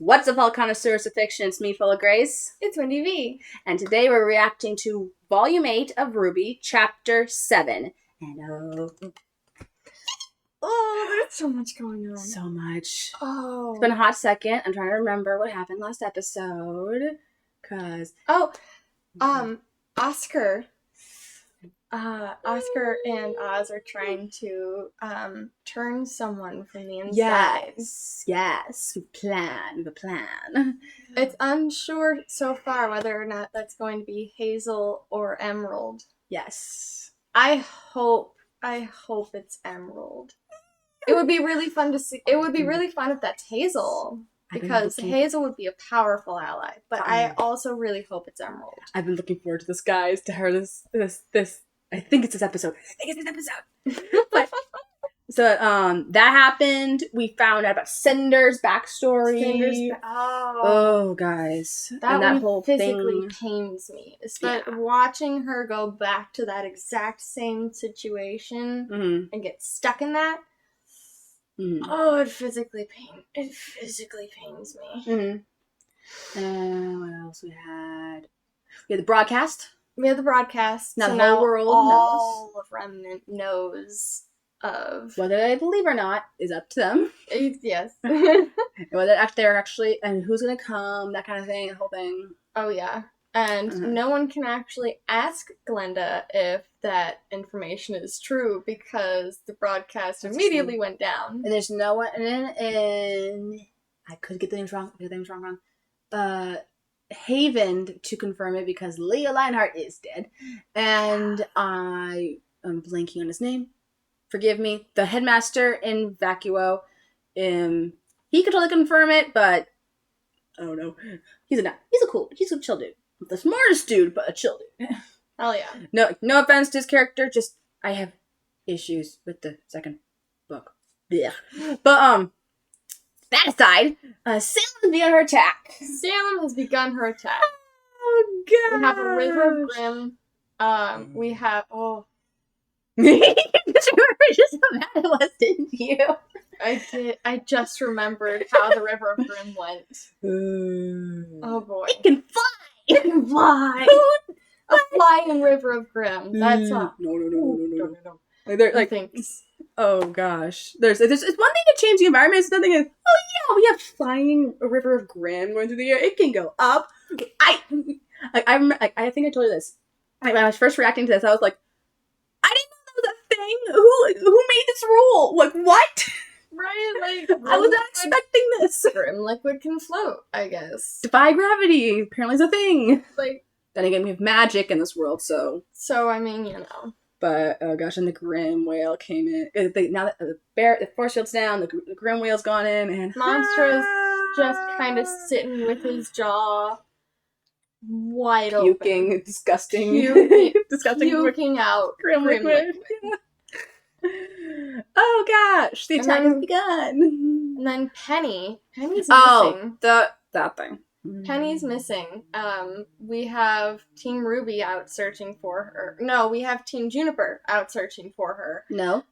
What's up, all connoisseurs of fiction? It's me, Full0Grace. It's Wendy V. And today we're reacting to Volume 8 of RWBY, Chapter 7. And there's so much going on. so much. Oh. It's been a hot second. I'm trying to remember what happened last episode. Oscar and Oz are trying to turn someone from the inside. Yes. We have a plan. It's unsure so far whether or not that's going to be Hazel or Emerald. Yes. I hope it's Emerald. It would be really fun to see. It would be really fun if that's Hazel. Because Hazel would be a powerful ally. But I also really hope it's Emerald. I've been looking forward to this, guys, to her this. I think it's this episode. But, so, that happened. We found out about Cinder's backstory. Oh, guys. That whole physically pains me. Especially watching her go back to that exact same situation and get stuck in that. Oh, it physically pains me. What else we had? We had the broadcast. Now the whole world all of Remnant knows of. Whether they believe or not is up to them. Yes. Whether they're actually, and who's going to come, that kind of thing, the whole thing. Oh, yeah. And no one can actually ask Glenda if that information is true because the broadcast immediately went down. And there's no one, and I could get the names wrong, Haven to confirm it because Leo Lionheart is dead. And I am blanking on his name. Forgive me. The headmaster in Vacuo, he could totally confirm it, but I don't know. He's a chill dude. The smartest dude, but a chill dude. Oh yeah. No offense to his character, just I have issues with the second book. Yeah. But that aside, Salem began her attack. Salem has begun her attack. Oh god. We have a River of Grimm. We have You were just so mad at us, didn't you? I did. I just remembered how the River of Grimm went. Oh boy. It can fly! It can fly! A flying River of Grimm. That's not. No. Like, thanks. Oh gosh. It's one thing to change the environment, it's another thing is, oh yeah, we have flying a River of Grimm going through the air. It can go up. I think I told you this. When I was first reacting to this, I was like, I didn't know that was a thing. Who made this rule? Like, what? Right, I was not expecting this. Grim liquid can float, I guess. Defy gravity apparently is a thing. Like, then again, we have magic in this world, so. So I mean, you know. But oh gosh, and the Grimm whale came in. Now that the force field's down, the Grimm whale's gone in, and Monstra's just kind of sitting with his jaw wide open, puking, disgusting, puking out Grimm liquid. Oh gosh, the attack has begun. And then Penny's missing. Oh, that thing. Penny's missing. We have Team RWBY out searching for her. No, we have Team Juniper out searching for her. No.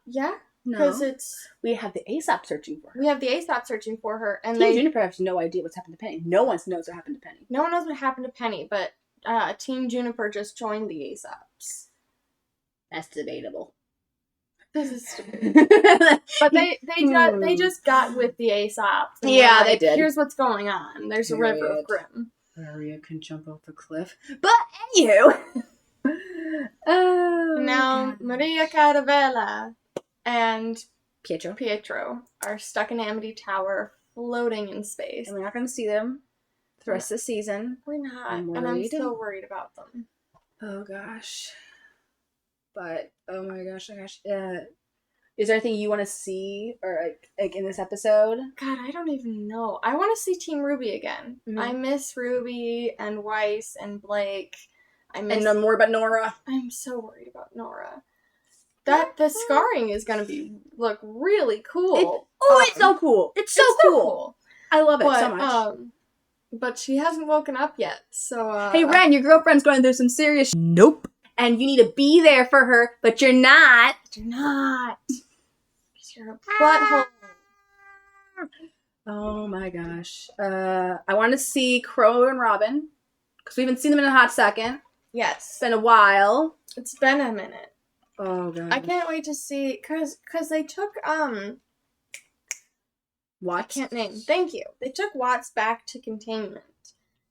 Yeah. No. Because we have the ASAP searching for her. We have the ASAP searching for her, and Team Juniper has no idea what's happened to Penny. No one knows what happened to Penny. No one knows what happened to Penny, but Team Juniper just joined the ASAPs. That's debatable. This is stupid. But they just got with the ASAPs. Yeah, they did. Here's what's going on. There's a River of Grimm. Maria can jump off the cliff. But anywho. Now Maria Caravella and Pietro are stuck in Amity Tower, floating in space. And we're not going to see them the rest of the season. We're not. And I'm so worried about them. Oh gosh. But, oh my gosh. Is there anything you want to see or like in this episode? God, I don't even know. I want to see Team RWBY again. I miss Ruby and Weiss and Blake. And know more about Nora. I'm so worried about Nora. The scarring is going to look really cool. It's so cool. It's so cool. I love it so much. But she hasn't woken up yet, so hey, Ren, your girlfriend's going through some serious Nope. And you need to be there for her, but you're not. You're not. You're a butthole. Oh my gosh. I want to see Crow and Robin because we haven't seen them in a hot second. Yes. It's been a while. It's been a minute. Oh god. I can't wait to see cause they took Watts. I can't name. Thank you. They took Watts back to containment.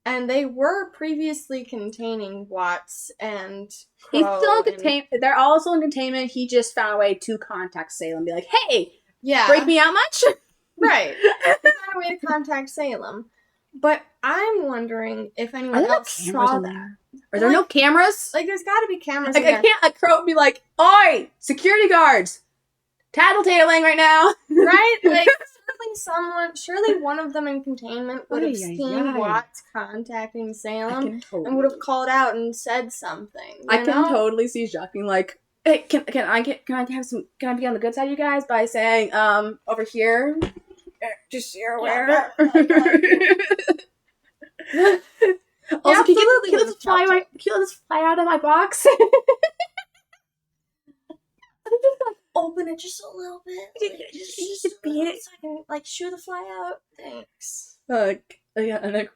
And they were previously containing Watts and Crow. He's still in containment. They're all still in containment. He just found a way to contact Salem and be like, hey, break me out much? Right. He found a way to contact Salem. But I'm wondering if anyone else saw that. Are there no cameras? Like, there's got to be cameras like, in there. I can't, like, Crow would be like, oi, security guards, tattletaling right now. Right? Like, surely one of them in containment would have seen Watts contacting Salem and would have called out and said something. I can totally see Jacques being like, hey, can I be on the good side of you guys by saying, over here, just so you're aware. Also, can you let this fly out of my box? Open it just a little bit. Just be it so I can, like, shoo the fly out. Thanks. Yeah, and I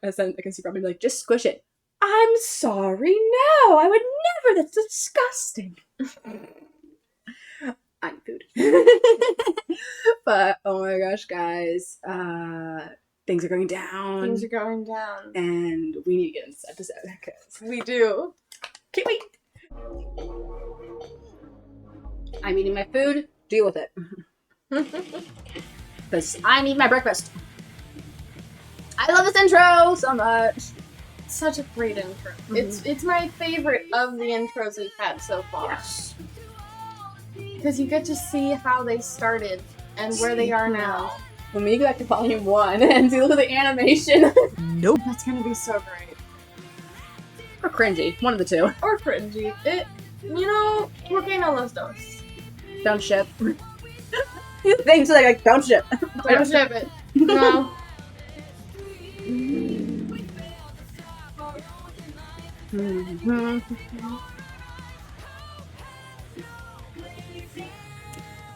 can see probably like, just squish it. I'm sorry, no, I would never. That's disgusting. I'm food. But oh my gosh, guys, things are going down. Things are going down, and we need to get into this episode because we do. Can't wait. I'm eating my food. Deal with it. Because I'm eating my breakfast. I love this intro so much. Such a great intro. Mm-hmm. It's my favorite of the intros we've had so far. Yes. Because you get to see how they started and where they are now. When we go back to volume 1 and see look at the animation. Nope. That's gonna be so great. Or cringy. One of the two. Or cringy. ¿Por qué no los dos? Don't ship. Things like don't ship. Don't ship it. No.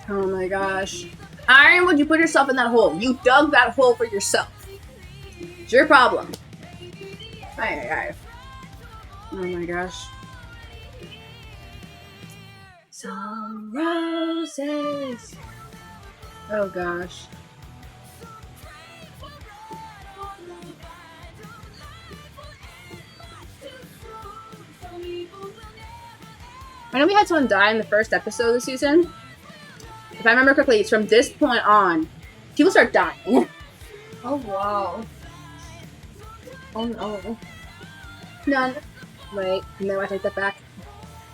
Oh my gosh. Iron, would you put yourself in that hole? You dug that hole for yourself. It's your problem. Aye. Oh my gosh. Some roses. Oh gosh. I know we had someone die in the first episode of the season. If I remember correctly, it's from this point on, people start dying. Oh wow. Oh no. None. Wait, no, I take that back.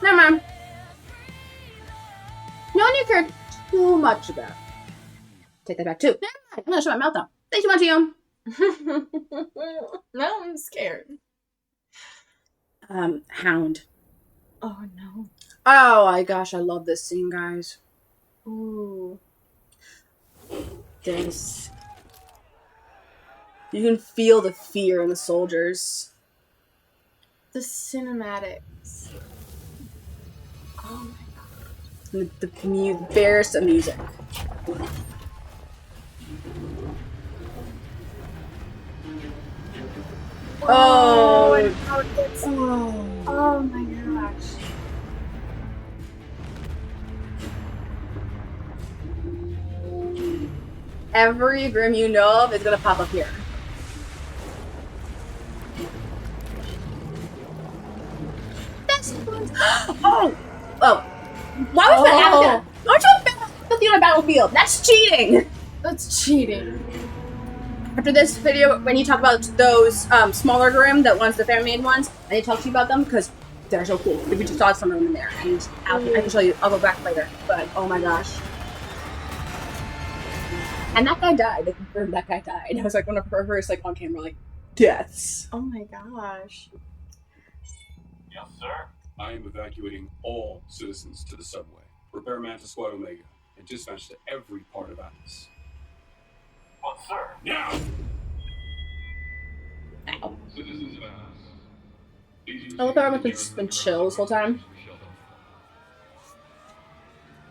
Never mind. No one you care too much about. Take that back too. Never mind. I'm gonna shut my mouth out. Thanks so much, Ian. Now I'm scared. Hound. Oh no. Oh my gosh, I love this scene, guys. Ooh. This. You can feel the fear in the soldiers. The cinematics. Oh my god. The bears of music. Oh, and how it gets. Oh my gosh. Every Grimm you know of is gonna pop up here. That's oh. Why was that happening? Why would you have on a battlefield? That's cheating. That's cheating. After this video, when you talk about those smaller Grimm, the ones, the fan-made ones, I need to talk to you about them because they're so cool. We just saw some of them in there, and I can show you. I'll go back later. But oh my gosh. And that guy died. They confirmed that guy died. I was like one of her first on camera deaths. Oh my gosh. Yes, sir. I am evacuating all citizens to the subway. Prepare Man to Squad Omega and dispatch to every part of Atlas. But sir. Now. Ow. Citizens of Atlas. I love how everyone's been chill this whole time.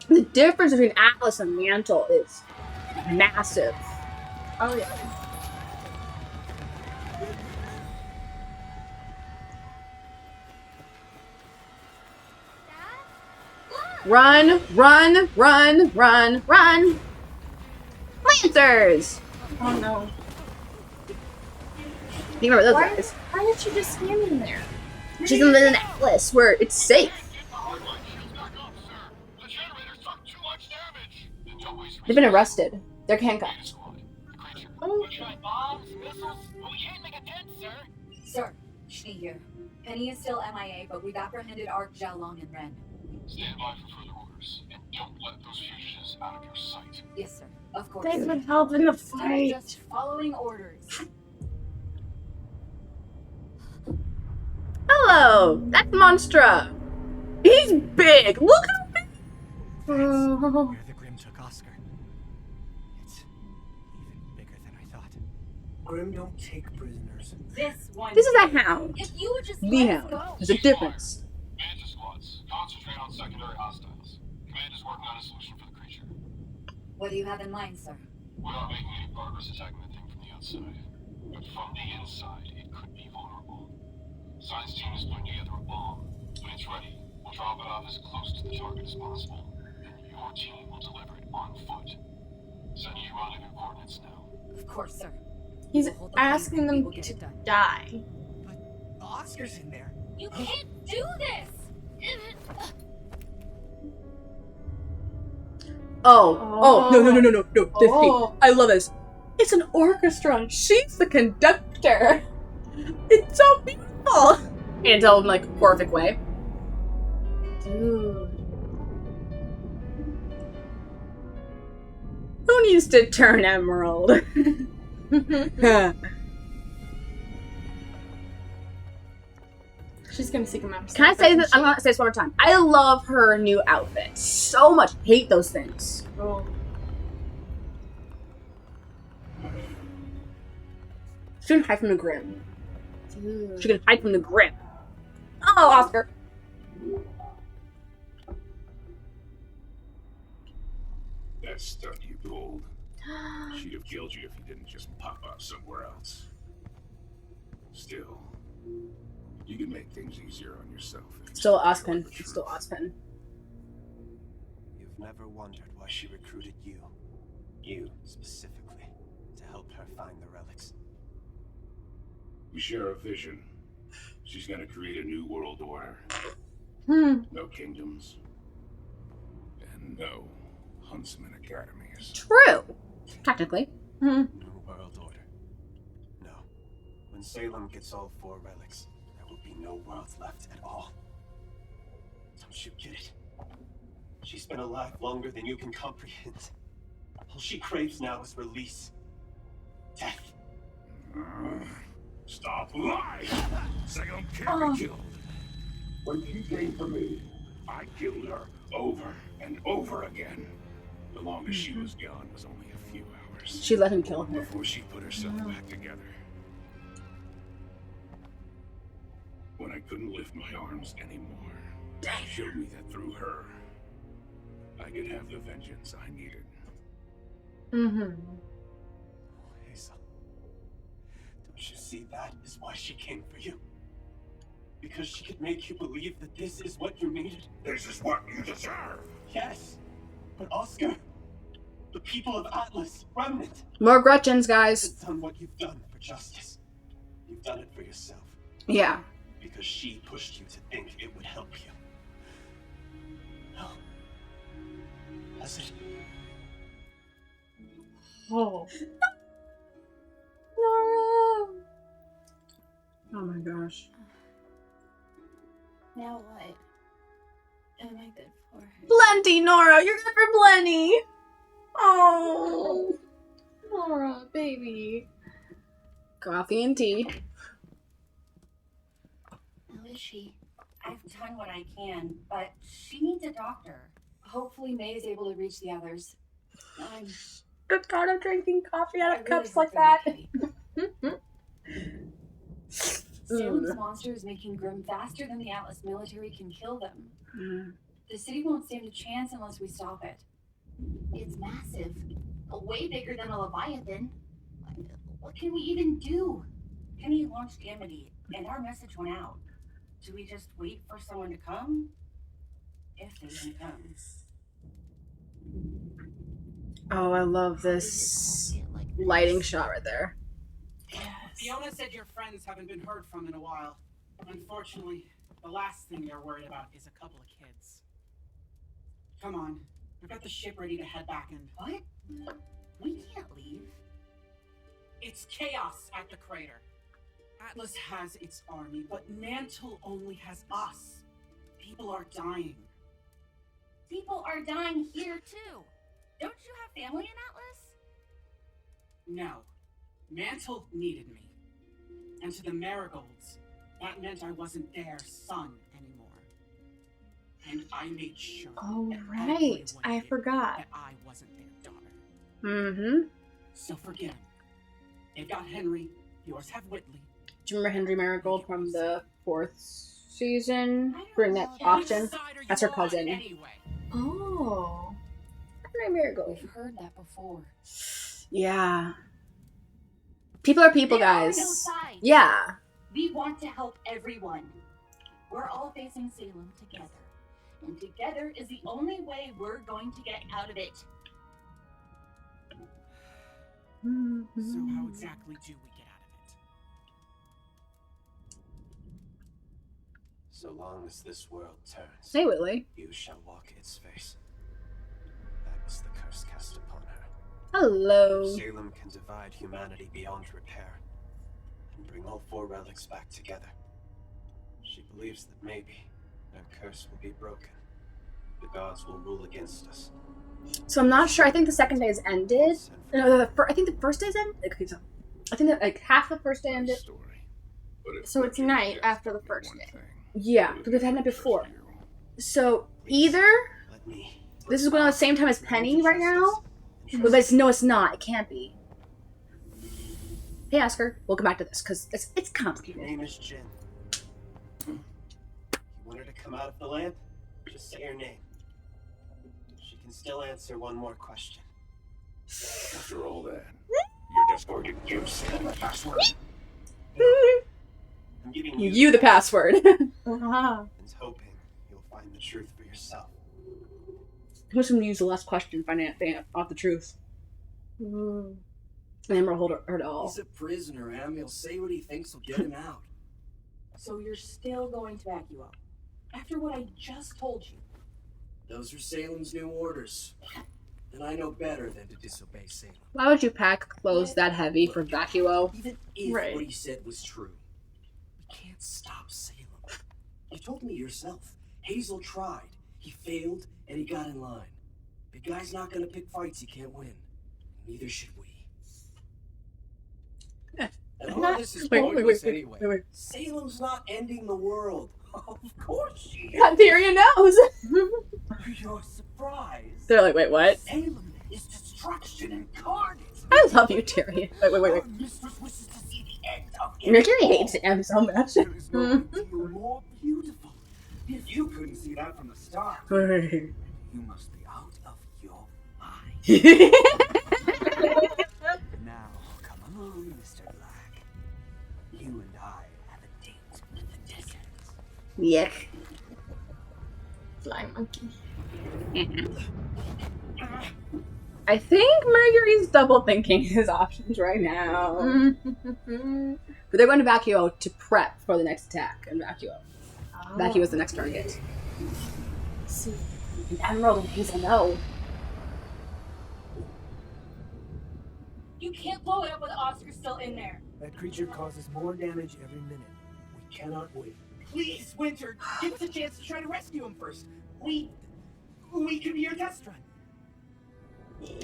The difference between Atlas and Mantle is massive. Oh, yeah. Run, run, run, run, run! Lancers! Oh, no. You remember those guys? Why is she just standing there? She's in the necklace where it's safe. They've been arrested. They're handcuffed. Oh. Sir, Shni here. Penny is still MIA, but we've apprehended Ark Xiaolong and Ren. Stand by for further orders, and don't let those fugitives out of your sight. Yes, sir. Of course. They would help in the fight. Just following orders. Hello! That's Monstra! He's big! Look at him! Oh. Where the Grim took Oscar. It's even bigger than I thought. Grim don't take prisoners. This one. This is a hound. If you would just The let us hound. go. There's a difference. Manta squads, concentrate on secondary hostiles. Command is working on a solution for the creature. What do you have in mind, sir? We're not making any progress attacking the thing from the outside, but from the inside, it could be vulnerable. Science team is putting together a bomb. When it's ready, we'll drop it off as close to the target as possible, and your team will deliver it on foot. Sending you rendezvous coordinates now. Of course, sir. He's We'll hold the asking plane. We them will get to it done. die. But Oscar's in there. You can't do this! Oh, no, the Oh. thing. I love this. It's an orchestra and she's the conductor. It's so beautiful. And tell him like a horrific way. Dude. Who needs to turn emerald? She's gonna seek him out. Can I say this? I'm gonna say this one more time. I love her new outfit so much. Hate those things. Oh. She can hide from the Grim. Dude. She can hide from the Grim. Oh, Oscar. That stunt you pulled. She'd have killed you if you didn't just pop up somewhere else. Still, you can make things easier on yourself. Still Ozpin. Still Ozpin. You've never wondered why she recruited you. You, specifically, to help her find the relics. We share a vision. She's gonna create a new world order. No kingdoms. And no Huntsman Academies. True. Technically. New world order. No. When Salem gets all 4 relics, there will be no worlds left at all. Don't you get it? She's been alive longer than you can comprehend. All she craves now is release. Death. Stop lying! Salem can't be killed. When she came for me, I killed her over and over again. The longest she was gone was only a few hours. She let him kill her. Before she put herself back together. When I couldn't lift my arms anymore, she showed me that through her, I could have the vengeance I needed. Hazel. Don't you see that is why she came for you? Because she could make you believe that this is what you needed. This is what you deserve! Yes. But Oscar, the people of Atlas, Remnant, More Gretchens, guys. have done what you've done for justice. You've done it for yourself. Yeah. Because she pushed you to think it would help you. No. Has it? Oh. Oh my gosh. Now what? Am I good for? Plenty, Nora. You're good for plenty. Oh. Nora, baby. Coffee and tea. How is she? I've done what I can, but she needs a doctor. Hopefully May is able to reach the others. I'm Good God, I'm drinking coffee out I of really cups hope like they're that. okay. Salem's monster is making Grim faster than the Atlas military can kill them. The city won't stand a chance unless we stop it. It's massive. Way bigger than a Leviathan. What can we even do? Penny launched Amity, and our message went out. Do we just wait for someone to come? If they even come. Oh, I love this lighting shot right there. Fiona said your friends haven't been heard from in a while. Unfortunately, the last thing they're worried about is a couple of kids. Come on, we've got the ship ready to head back in. What? We can't leave. It's chaos at the crater. Atlas has its army, but Mantle only has us. People are dying. People are dying here too. Don't you have family in Atlas? No. Mantle needed me. And to the Marigolds, that meant I wasn't their son anymore. And I made sure Oh, that right. everyone I knew forgot. that I wasn't their daughter. Mm-hmm. So forget 'em. They've got Henry. Yours have Whitley. Do you remember Henry Marigold from the 4th season? Bring that often. That's her cousin. Anyway. Oh. Henry Marigold. We've heard that before. Yeah. People are people, There are guys. no sides. Yeah. We want to help everyone. We're all facing Salem together. And together is the only way we're going to get out of it. So how exactly do we get out of it? So long as this world turns, Hey, Whitley. you shall walk its face. That was the curse cast upon her. Hello. Salem can divide humanity beyond repair and bring all 4 relics back together. She believes that maybe our curse will be broken. The gods will rule against us. So I'm not sure. I think the second day has ended. No, I think the first day's ended. Okay, so I think that like half the first day ended. So it's night after the first day. Yeah, because we've had it before. So either Let me. this is going on at the same time as Penny right now, but no, it's not. It can't be. Hey, Oscar. We'll come back to this because it's Your complicated. name is Jin. You want her to come out of the lamp? Just say her name. She can still answer one more question. After all that, you're just going to give Sam the password? I'm giving You the password. and hoping you'll find the truth for yourself. I'm just going to use the last question, find out the truth. And then we'll hold her to all. He's a prisoner, Em. He'll say what he thinks will get him out. So you're still going to back you up? After what I just told you? Those are Salem's new orders. And I know better than to disobey Salem. Why would you pack clothes that heavy for Vacuo? Even if Right. what he said was true, we can't stop Salem. You told me yourself. Hazel tried. He failed, and he got in line. Big guy's not gonna pick fights he can't win. Neither should we. And all this is pointless anyway. wait. Salem's not ending the world. Of course she is. That Tyrion knows. You're surprised. They're like, wait, what? Salem is destruction incarnate. I love you, Tyrion. Wait. Our mistress wishes to see the end of it. Mercury hates him so much. There is no ideal more beautiful. If you couldn't see that from the start, you must be out of your mind. Now, come along, Mr. Black. You and I have a date with the desert. Yeah. Fly monkey. I think Mercury's double thinking his options right now. But they're going to Vacuo to prep for the next attack in Vacuo. Vacuo is the next target. See. And Emerald and Hazel know. You can't blow it up with Oscar still in there. That creature causes more damage every minute. We cannot wait. Please, Winter, give us a chance to try to rescue him first. We can be your test run.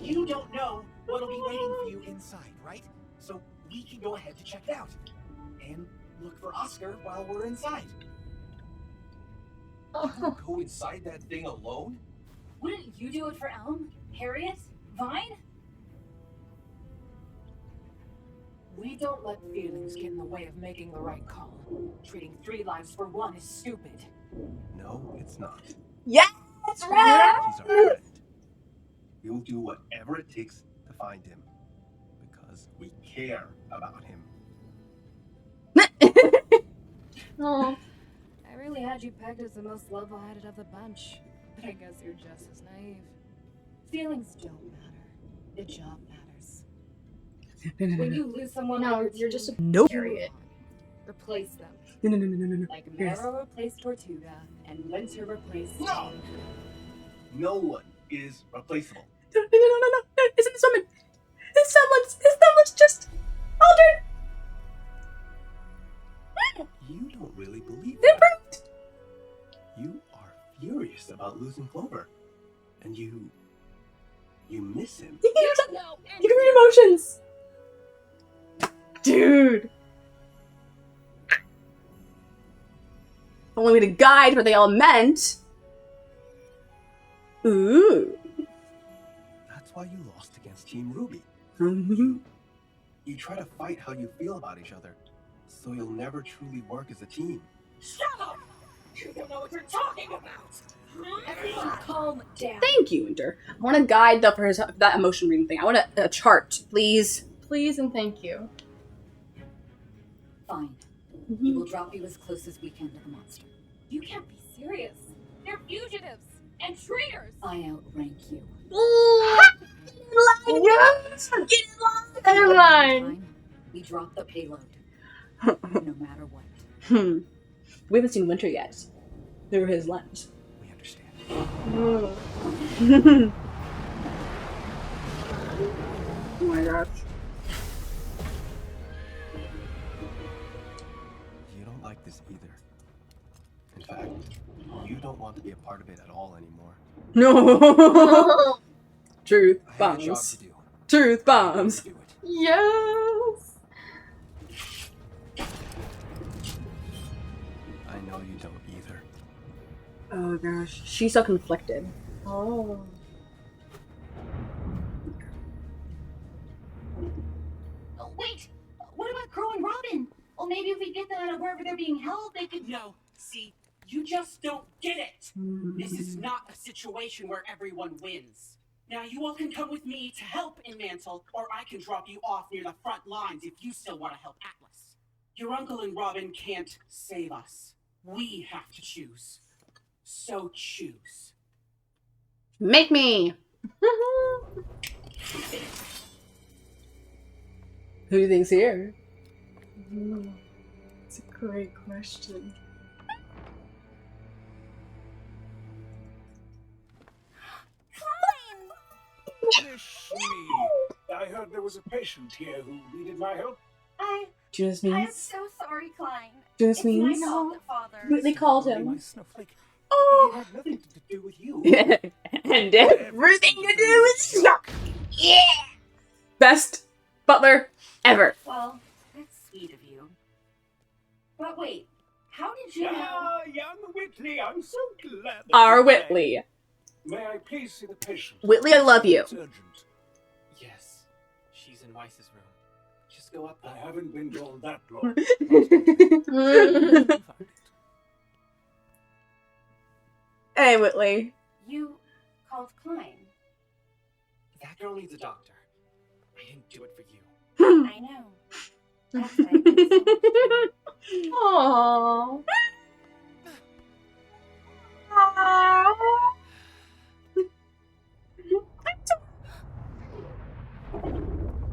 You don't know what'll be waiting for you inside, right? So we can go ahead to check it out. And look for Oscar while we're inside. Go inside that thing alone? Wouldn't you do it for Elm, Harriet, Vine? We don't let feelings get in the way of making the right call. Treating 3 lives for 1 is stupid. No, it's not. Yes, right. He's our friend. We will do whatever it takes to find him. because we care about him. Oh. I really had you pegged as the most level-headed of the bunch, but I guess you're just as naive. Feelings don't matter. The job matters. When you lose someone, No, you're just a Nope. chariot. replace them. No. Like Marrow replaced Tortuga, and Winter replaced... No! No one is replaceable. No. Isn't this woman? Someone's just altered. You don't really believe Improved. that. You are furious about losing Clover. And you miss him. You can read emotions. Dude. Only way to guide what they all meant. Ooh. That's why you lost against Team RWBY. Mm-hmm. You try to fight how you feel about each other, so you'll never truly work as a team. Shut up! You don't know what you're talking about! Everyone calm down. Thank you, Winter. I want a guide though for that emotion reading thing. I want a chart, please. Please and thank you. Fine. We will drop you as close as we can to the monster. You can't be serious. They're fugitives and traitors. I outrank you. Yes! Get in line! We drop the payload. No matter what. We haven't seen Winter yet. Through his lens. We understand. Oh my gosh. You don't like this either. In fact, you don't want to be a part of it at all anymore. No. Truth I have a job bombs. to do. Truth bombs. Do it. Yes! I know you don't either. Oh gosh, she's so conflicted. Oh. Oh, wait! What about Crow and Robin? Well, maybe if we get them out of wherever they're being held, they could... No, see, you just don't get it. This is not a situation where everyone wins. Now you all can come with me to help in Mantle, or I can drop you off near the front lines if you still want to help Atlas. Your uncle and Robin can't save us. We have to choose. So choose. Make me. Who do you think's here? It's a great question. Miss me. I heard there was a patient here who needed my help. Do you know what this I'm means? so sorry, Klein. Do you know what this It's my means? fault that Father... Whitley called My him. snowflake. Oh. It had nothing to do with you. And everything to do with Shock. Yeah. Best butler ever. Well, that's sweet of you. But wait, how did you know... Ah, young Whitley, I'm so glad that Our you're back. Whitley. May I please see the patient? Whitley, I love you. It's urgent. Yes, she's in Weiss's room. Just go up I there. haven't been gone that long. Hey, Whitley. You called Klein. That girl needs a doctor. I didn't do it for you. I know. That's why I think so much. Aww.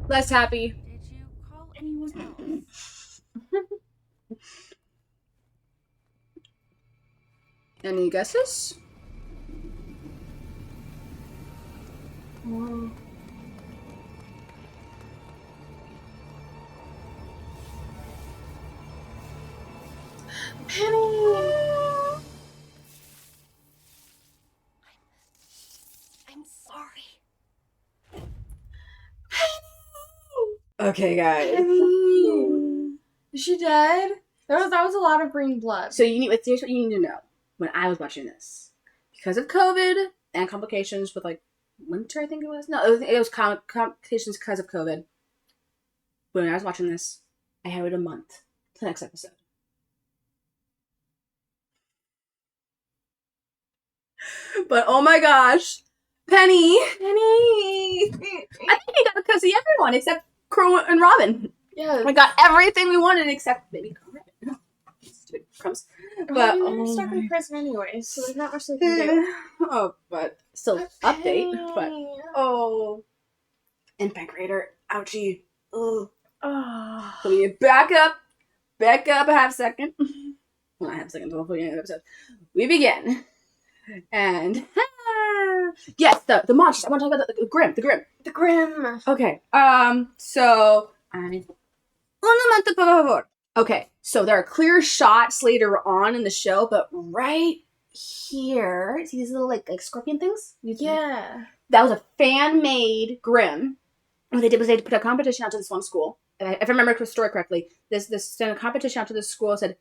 Less happy. Did you call anyone else? Any guesses? I'm sorry. Okay, guys. Is she dead? That was a lot of green blood. So here's what you need to know. When I was watching this, because of COVID and complications with like Winter, I think it was. No, it was complications because of COVID. When I was watching this, I had to wait a month to the next episode. But oh my gosh, Penny! I think you got to see everyone except Crow and Robin. Yeah. We got everything we wanted except maybe Robin. Stupid crumbs. But they're stuck in prison anyway, so there's not much they can do. Oh, but still update. But and Bank Raider, ouchie. Oh. So we back up a half second. Well, not half a second, the whole episode. We begin. And yes, the monsters. I want to talk about the Grim. The Grim. Okay. So okay, so there are clear shots later on in the show, but right here, see these little like scorpion things? Yeah. That was a fan-made Grim. What they did was they put a competition out to this one school. And if I remember the story correctly, this sent a competition out to this school and said,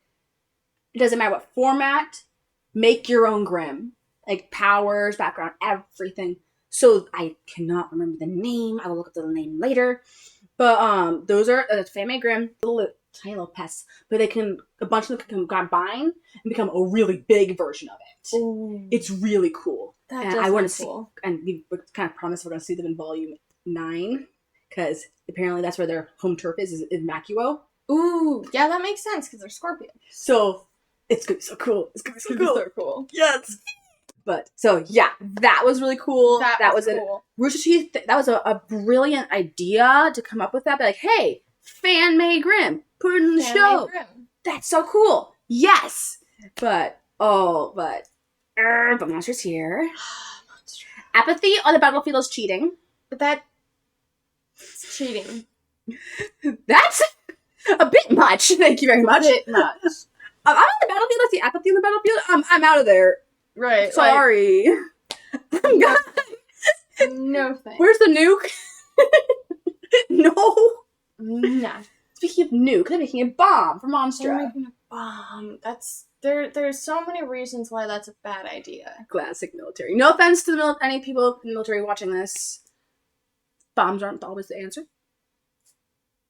it doesn't matter what format, make your own Grim. Like powers, background, everything. So I cannot remember the name. I will look up the name later. But those are fan-made Grim, tiny little pests. But a bunch of them can combine and become a really big version of it. Ooh. It's really cool. That I want to cool. see, and we kind of promised we're going to see them in volume 9, because apparently that's where their home turf is in Vacuo. Ooh, yeah, that makes sense because they're scorpions. So it's gonna be so cool. It's gonna be so cool. So cool. Yes. But so yeah, that was really cool. That was cool. Rooster Teeth. That was a brilliant idea to come up with that. Be like, hey, fan-made Grim, put it in the show. Grim. That's so cool. Yes. But the monster's here. Apathy on the battlefield is cheating. But that's cheating. That's a bit much. Thank you very much. A bit much. I'm on the battlefield. That's the apathy on the battlefield. I'm out of there. Right. Sorry. No thanks. Where's the nuke? No. Nah. Speaking of nuke, they're making a bomb for Monstra. They're making a bomb. There's so many reasons why that's a bad idea. Classic military. No offense to any people in the military watching this. Bombs aren't always the answer.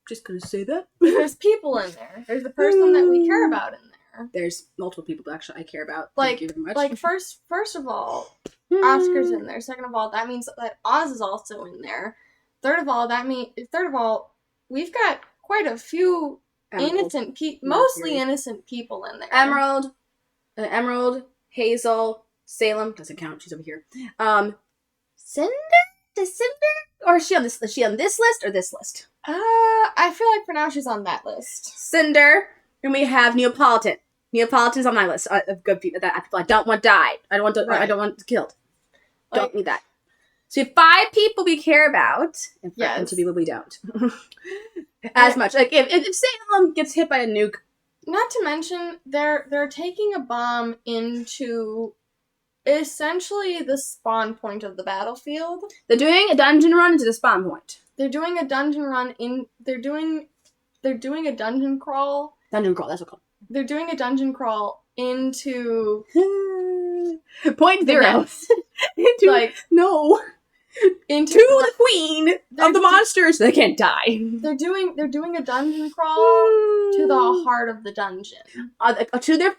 Just gonna say that. There's people in there. There's the person that we care about in there. There's multiple people that actually I care about. Like, thank you very much. Like first of all, Oscar's in there. Second of all, that means that Oz is also in there. Third of all, we've got quite a few innocent people, mostly innocent people in there. Emerald, Hazel, Salem doesn't count. She's over here. Cinder? Is Cinder? Or is she on this list or this list? I feel like for now she's on that list. Cinder, and we have Neapolitan. Neapolitan's on my list of good people that I don't want died. I don't want killed. Don't need that. So you have 5 people we care about, and 2 people we don't. As much. Like if Salem gets hit by a nuke. Not to mention they're taking a bomb into essentially the spawn point of the battlefield. They're doing a dungeon run into the spawn point. They're doing a dungeon run in. They're doing a dungeon crawl. Dungeon crawl. That's what it's called. They're doing a dungeon crawl into point 0. Into the queen of the monsters. They can't die. They're doing a dungeon crawl to the heart of the dungeon. To their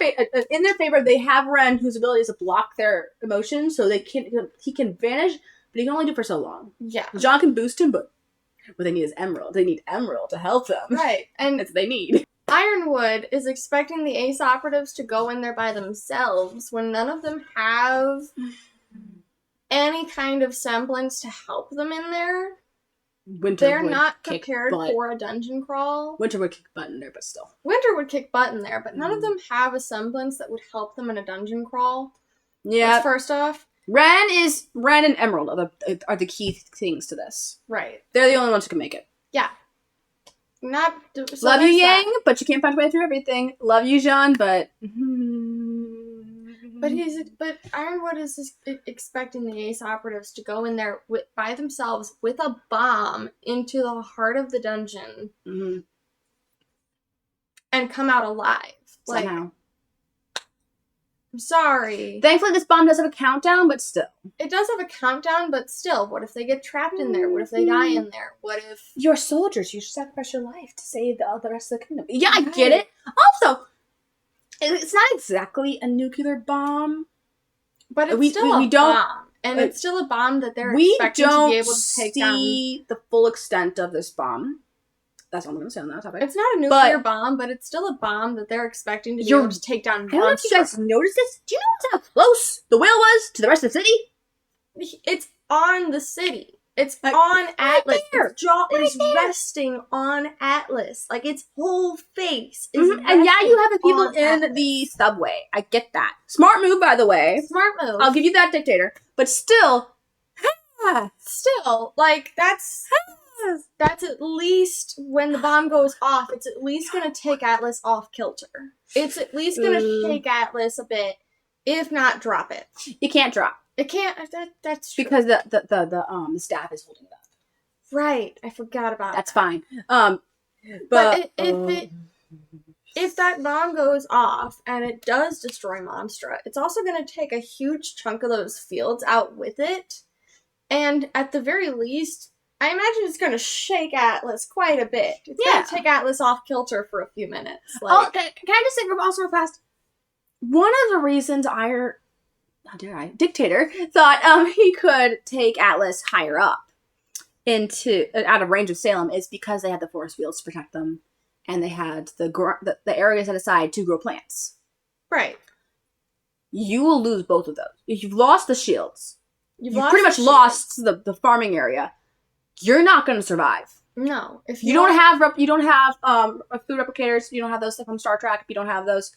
in their favor, they have Ren, whose ability is to block their emotions, so he can vanish, but he can only do it for so long. Yeah, John can boost him, but what they need is Emerald. They need Emerald to help them. Right, and that's what they need. Ironwood is expecting the Ace Operatives to go in there by themselves when none of them have any kind of semblance to help them in there. They're not prepared for a dungeon crawl. Winter would kick butt in there, but still. Winter would kick butt in there, but none of them have a semblance that would help them in a dungeon crawl. Yeah. That's first off. Ren and Emerald are the key things to this. Right. They're the only ones who can make it. Yeah. Love you, Yang, but you can't find your way through everything. Love you, Jean, but... But Ironwood is expecting the Ace Operatives to go in there by themselves with a bomb into the heart of the dungeon and come out alive. Somehow. I'm sorry. Thankfully, this bomb does have a countdown, but still. It does have a countdown, but still. What if they get trapped in there? What if they die in there? What if... You're soldiers. You should sacrifice your life to save the rest of the kingdom. Yeah, I get it. Also... It's not exactly a nuclear bomb. But it's still a bomb. And it's still a bomb that they're expecting to be able to take down. We don't see the full extent of this bomb. That's all I'm going to say on that topic. It's not a nuclear bomb, but it's still a bomb that they're expecting to be able to take down monsters. I don't know if you guys noticed this. Do you know how close the whale was to the rest of the city? It's on the city. It's like, on Atlas. There. Its jaw is there. resting on Atlas. Like, its whole face is And yeah, you have the people in Atlas. the subway. I get that. Smart move, by the way. Smart move. I'll give you that, dictator. But still, Still, like, that's at least, when the bomb goes off, it's at least going to take Atlas off kilter. It's at least going to shake Atlas a bit, if not drop it. you can't drop. It can't, that's true. Because the staff is holding it up. Right, I forgot about That's that. fine. But if that bomb goes off and it does destroy Monstra, it's also going to take a huge chunk of those fields out with it. And at the very least, I imagine it's going to shake Atlas quite a bit. It's going to take Atlas off kilter for a few minutes. Like, can I just say also real fast? One of the reasons Dictator thought he could take Atlas higher up out of range of Salem is because they had the force fields to protect them, and they had the area set aside to grow plants. right. You will lose both of those. If you've lost the shields, you've lost pretty the much shields. lost the farming area. You're not going to survive. No. If You don't have food replicators. You don't have those stuff from Star Trek. If you don't have those,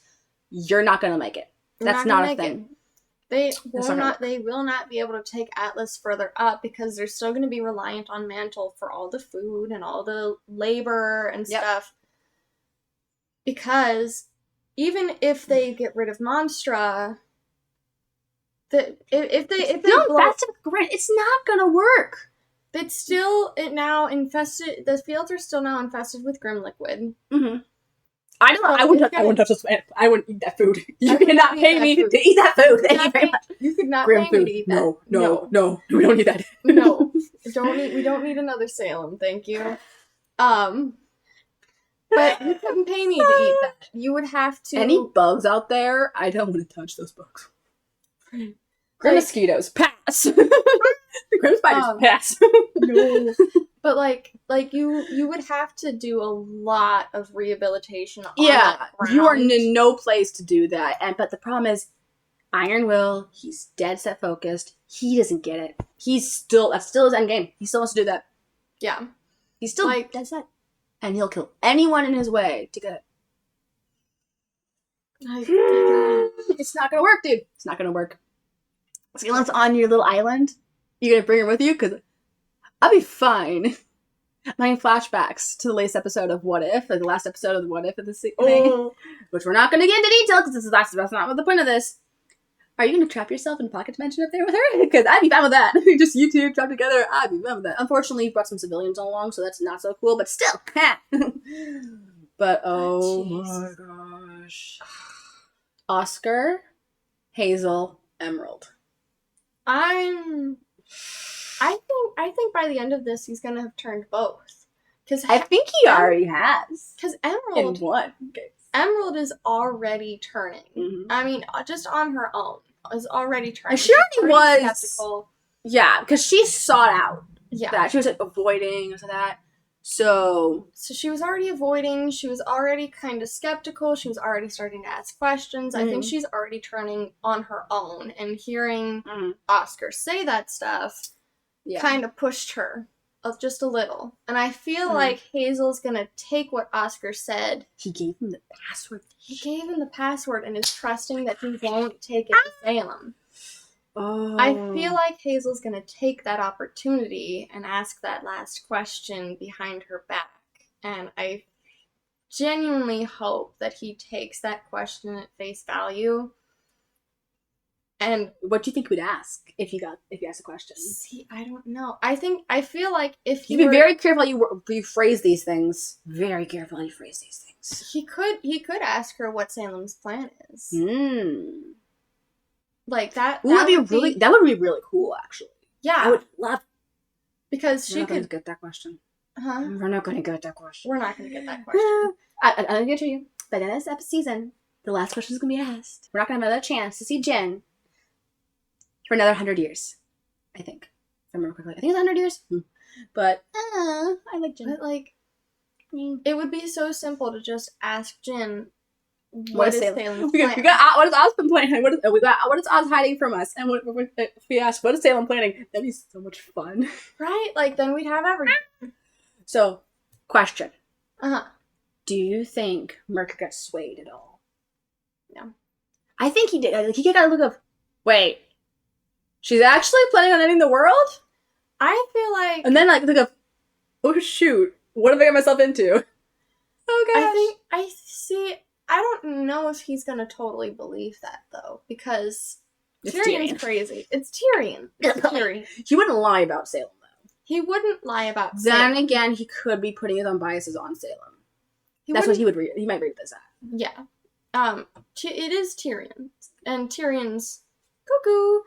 you're not going to make it. That's not a thing. They will not be able to take Atlas further up because they're still going to be reliant on Mantle for all the food and all the labor and stuff. Because even if they get rid of Monstra, if they blow, that's great. It's not going to work. it's still now infested. The fields are still now infested with Grim Liquid. Mm-hmm. I wouldn't touch this. I wouldn't eat that food. You cannot pay me to eat that food. Thank you very much. You could not Grim pay food. me to eat that. No. We don't need that. No. We don't need another Salem, thank you. But you couldn't pay me to eat that. You would have to. Any bugs out there? I don't want to touch those bugs. Grim mosquitoes, pass. Grim spiders, pass. No. But like you would have to do a lot of rehabilitation. On that you are ground. in no place to do that. But the problem is, Iron Will. He's dead set focused. He doesn't get it. That's still his end game. He still wants to do that. Yeah. He's still dead set, and he'll kill anyone in his way to get it. It's not gonna work, dude. It's not gonna work. Scalen's on your little island. You gonna bring her with you? Because I'll be fine. I'm having flashbacks to the latest episode of What If, or the last episode of the What If of the thing, which we're not gonna get into detail because that's not what the point of this. Are you gonna trap yourself in a pocket dimension up there with her? Because I'd be fine with that. Just you two trapped together. I'd be fine with that. Unfortunately, you brought some civilians along, so that's not so cool. But still, But oh my gosh, Oscar, Hazel, Emerald. I think by the end of this he's gonna have turned both. Because I think he already has. Because In one case. Emerald is already turning. Mm-hmm. I mean, just on her own is already turning. And she already was. Skeptical. Yeah, because she sought out Yeah. that. She was like avoiding that. So she was already avoiding. She was already kind of skeptical. She was already starting to ask questions. I think she's already turning on her own. And hearing Oscar say that stuff kind of pushed her just a little. And I feel like Hazel's gonna take what Oscar said. he gave him the password. He gave him the password and is trusting that he won't take it to Salem. Oh. I feel like Hazel's gonna take that opportunity and ask that last question behind her back. And I genuinely hope that he takes that question at face value. And what do you think we'd ask if you asked a question? See, I don't know. I feel like if you be very careful how you phrase these things. Very careful how you phrase these things. He could ask her what Salem's plan is. Like that. That would be really cool, actually. Yeah, I would love. Because she could get that question. Huh? We're not going to get that question. We're not going to get that question. I'll get to you. By the end of this season, the last question is going to be asked. We're not going to have another chance to see Jen for another 100 years. I think. If I remember correctly. I think it's 100 years. But I like Jen. But like, It would be so simple to just ask Jin, what is Salem's plan? We got what is Oz planning? What is Oz hiding from us? And if we ask, what is Salem planning? That'd be so much fun. Right? Like, then we'd have everything. So, question. Uh-huh. Do you think Mercury got swayed at all? No. I think he did. Like, he got a look of, wait, she's actually planning on ending the world? I feel like... And then, like, look of, oh, shoot, what have I got myself into? Oh, gosh. I don't know if he's gonna totally believe that, though, because Tyrion's crazy. It's Tyrion. It's Tyrion. He wouldn't lie about Salem, though. He wouldn't lie about Salem. Salem. Again, he could be putting his own biases on Salem. That's what he would read. He might read this at. Yeah. It is Tyrion. And Tyrion's cuckoo.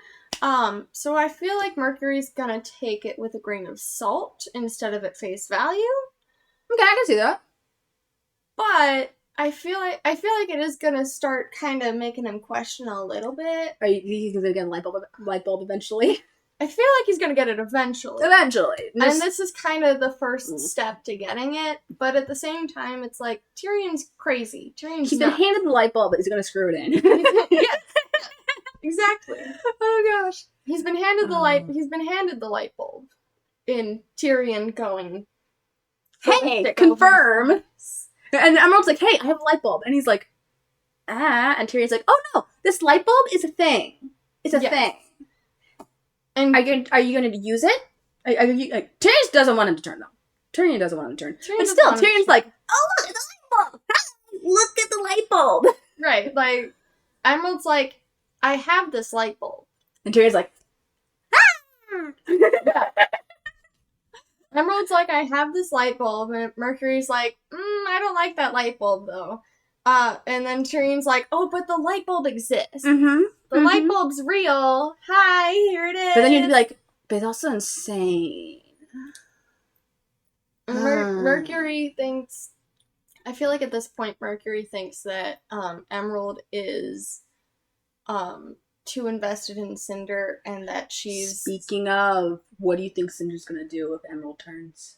So I feel like Mercury's gonna take it with a grain of salt instead of at face value. Okay, I can see that. But I feel like it is gonna start kind of making him question a little bit. Are you think he's gonna get a light bulb eventually? I feel like he's gonna get it eventually. Eventually. And this is kind of the first step to getting it, but at the same time, it's like, Tyrion's crazy. He's been handed the light bulb, but he's gonna screw it in. Yes. Exactly. Oh gosh. He's been handed the light bulb. In Tyrion going, hey, confirm. And Emerald's like, hey, I have a light bulb. And he's like, and Tyrion's like, oh no, this light bulb is a thing. It's a thing. And are you going to use it? Tyrion doesn't want him to turn, though. Tyrion doesn't want him to turn. But still, Tyrion's like, oh, look at the light bulb. Look at the light bulb. Right, like, Emerald's like, I have this light bulb. And Tyrion's like, Emerald's like, I have this light bulb. And Mercury's like, I don't like that light bulb, though. And then Tyrion's like, oh, but the light bulb exists. Mm-hmm. The light bulb's real. Hi, here it is. But then you'd be like, but it's also insane. Mercury thinks... I feel like at this point, Mercury thinks that Emerald is too invested in Cinder and that she's... Speaking of, what do you think Cinder's going to do if Emerald turns?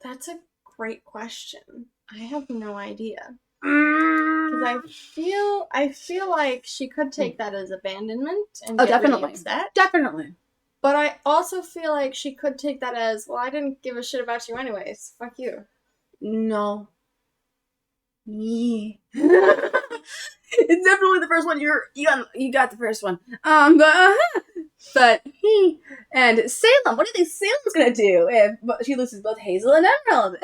That's a great question. I have no idea. Because I feel like she could take that as abandonment and get really upset. Definitely. But I also feel like she could take that as, well, I didn't give a shit about you anyways. Fuck you. No. Yeah. It's definitely the first one. You got the first one. But and Salem. What do you think Salem's gonna do if she loses both Hazel and Emerald?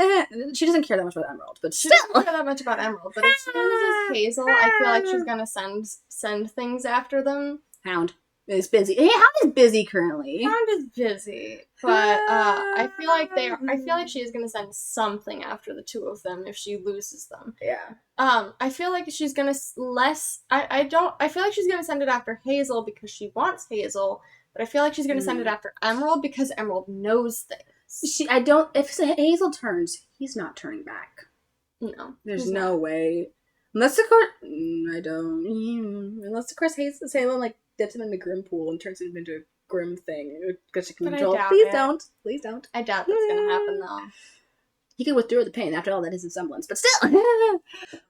She doesn't care that much about Emerald, but still. She doesn't care that much about Emerald. But if she loses Hazel, I feel like she's gonna send things after them. Hound is busy. Hey, Hound is busy currently. Hound is busy, but I feel like she is gonna send something after the two of them if she loses them. Yeah. I feel like she's gonna I feel like she's gonna send it after Hazel because she wants Hazel, but I feel like she's gonna send it after Emerald because Emerald knows things. If Hazel turns, he's not turning back. No. There's no way. Unless of course Salem like dips him in the Grim pool and turns him into a Grim thing because she can control. Please don't. I doubt that's gonna happen though. He could withdraw the pain. After all, that is a semblance. But still,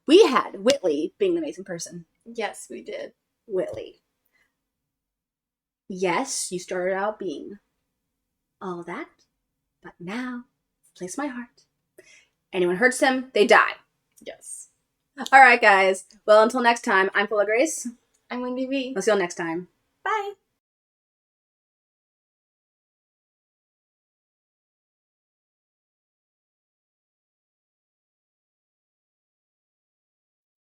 we had Whitley being the amazing person. Yes, we did. Whitley. Yes, you started out being all that, but now, place my heart. Anyone hurts him, they die. Yes. All right, guys. Well, until next time, I'm Full0Grace. I'm Wendy V. We'll see you all next time. Bye.